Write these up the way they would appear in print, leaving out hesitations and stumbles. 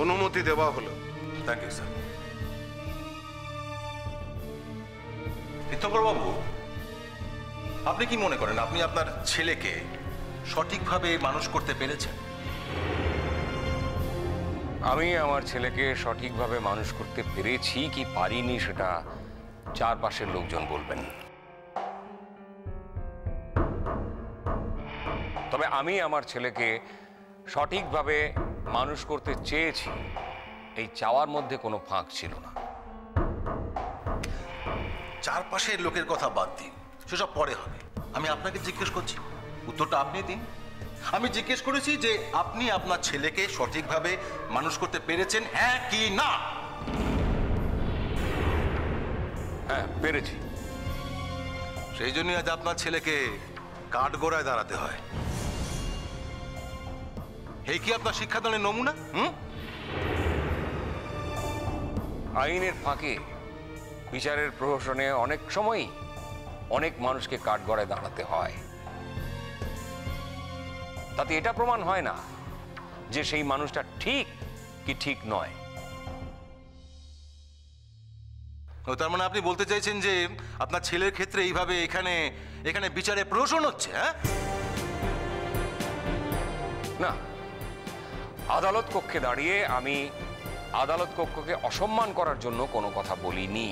অনুমতি দেওয়া হলো। Thank you sir. তীর্থঙ্করবাবু, আপনি কি মনে করেন আপনি আপনার ছেলেকে সঠিকভাবে মানুষ করতে পেরেছেন? আমি আমার ছেলেকে সঠিকভাবে মানুষ করতে পেরেছি কি পারিনি সেটা চারপাশের লোকজন বলবেন। তবে আমি আমার ছেলেকে সঠিকভাবে মানুষ করতে চেয়েছি, এই চাওয়ার মধ্যে কোনো ফাঁক ছিল না। চারপাশের লোকের কথা বাদ দিন, সেসব পরে হবে। আমি আপনাকে জিজ্ঞেস করছি, উত্তরটা আপনি দিন। আমি জিজ্ঞেস করেছি যে আপনি আপনার ছেলেকে সঠিকভাবে মানুষ করতে পেরেছেন, হ্যাঁ কি না? হ্যাঁ, পেরেছি। সেই জন্যই আজ আপনার ছেলেকে কাঠগড়ায় দাঁড়াতে হয়। এই কি আপনার শিক্ষাদানের নমুনা? আইনের ফাঁকে বিচারের প্রহসনে অনেক সময়ই অনেক মানুষকে কাঠগড়ায় দাঁড়াতে হয়। তাতে এটা প্রমাণ হয় না যে সেই মানুষটা ঠিক কি ঠিক নয়। তার মানে আপনি বলতে চাইছেন যে আপনার ছেলের ক্ষেত্রে এইভাবে এখানে এখানে বিচারে প্রহসন হচ্ছে? হ্যাঁ না, আদালত কক্ষে দাঁড়িয়ে আমি আদালত কক্ষকে অসম্মান করার জন্য কোনো কথা বলিনি।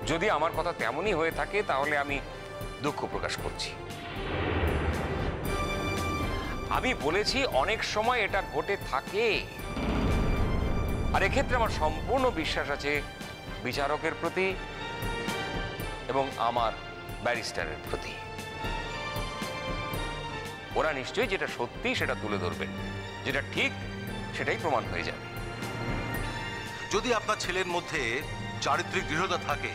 যদি আমার কথা তেমনই হয়ে থাকে তাহলে আমি দুঃখ প্রকাশ করছি। আমি বলেছি অনেক সময় এটা ঘটে থাকে, আর এক্ষেত্রে আমার সম্পূর্ণ বিশ্বাস আছে বিচারকের প্রতি এবং আমার ব্যারিস্টারের প্রতি। ওরা নিশ্চয়ই যেটা সত্যি সেটা তুলে ধরবেন, যেটা ঠিক সেটাই প্রমাণ হয়ে যাবে। যদি আপনার ছেলের মধ্যে চারিত্রিক দৃঢ়তা থাকে,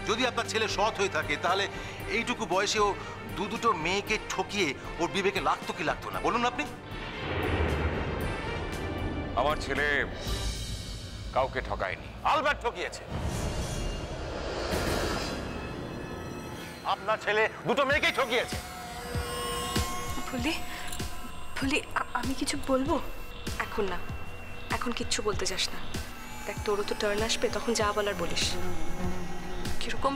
যদি আপনার ছেলে সৎ হয়ে থাকে, তাহলে এইটুকু বয়সেও দুটো মেয়েকে ঠকিয়ে ওর বিবেকে লাগতো কি লাগতো না বলুন আপনি? আমার ছেলে কাউকে ঠকায়নি। আলবার্ট ঠকিয়েছে। আপনার ছেলে দুটো মেয়েকেই ঠকিয়েছে। ফুলি, আমি কিছু বলবো? এখন না, এখন কিচ্ছু বলতে চাস না। দেখ, তোরও তো টার্ন আসবে, তখন যা বলার বলিস। কিরকম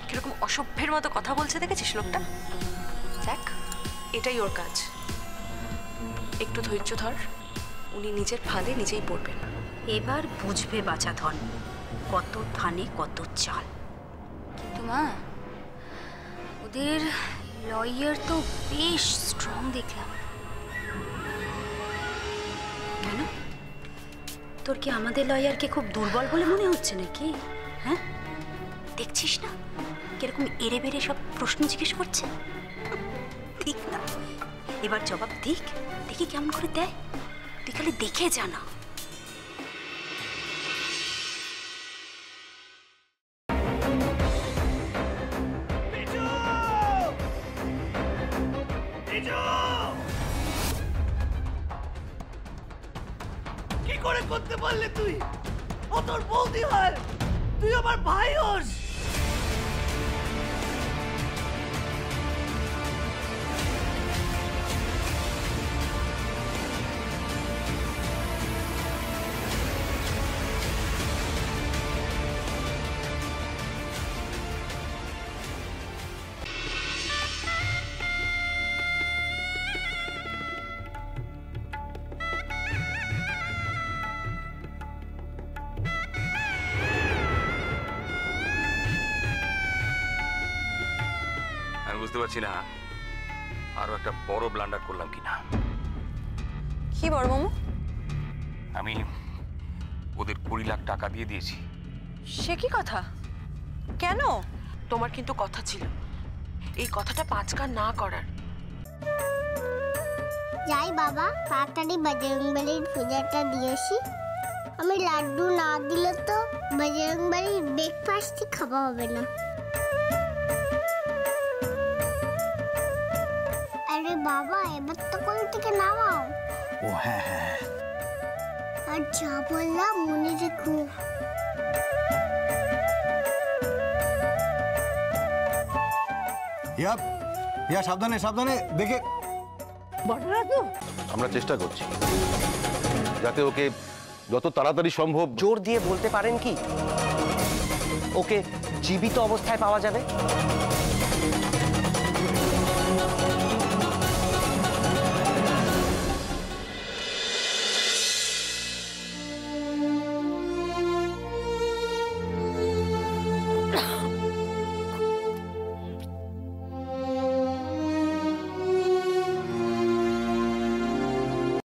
কিরকম অসভ্যের মতো কথা বলছে দেখেছিস লোকটা? দেখ, এটাই ওর কাজ। একটু ধৈর্য ধর, উনি নিজের ফাঁদে নিজেই পড়বেন। এবার বুঝবে বাছা ধন, কত ধানে কত চাল। কিন্তু মা, ওদের লয়ার তো বেশ স্ট্রং দেখলাম। কেন, তোর কি আমাদের লয়ারকে খুব দুর্বল বলে মনে হচ্ছে নাকি? হ্যাঁ, দেখছিস না কিরকম এড়ে বেড়ে সব প্রশ্ন জিজ্ঞেস করছে? ঠিক না, এবার জবাব দিক, দেখি কেমন করে দেয়। তুই খালি দেখে জানা। কি করে করতে পারলে তুই? ও তোর বৌদি হয়, তুই আমার ভাই হোস। বুঝতে পারছি না আরো একটা বড় ব্লান্ডার করলাম কিনা। কি বড় মামু? আমি ওদের 20 লাখ টাকা দিয়ে দিয়েছি। সে কি কথা? কেন? তোমার কিন্তু কথা ছিল এই কথাটা 5 কান না করার। যাই বাবা, তাড়াতাড়ি বজরংবলীর পূজাটা দিয়েছি। আমি লাড্ডু না দিলে তো বজরংবলীর ব্রেকফাস্টই খাওয়া হবে না। আরে বাবা, এবার তো কোল থেকে নামাও। ও হ্যাঁ হ্যাঁ, আর যা বললাম মনে রেখো। ইয়া সাবধানে সাবধানে দেখে। আমরা চেষ্টা করছি। যাতে ওকে যত তাড়াতাড়ি সম্ভব। জোর দিয়ে বলতে পারেন কি ওকে জীবিত অবস্থায় পাওয়া যাবে?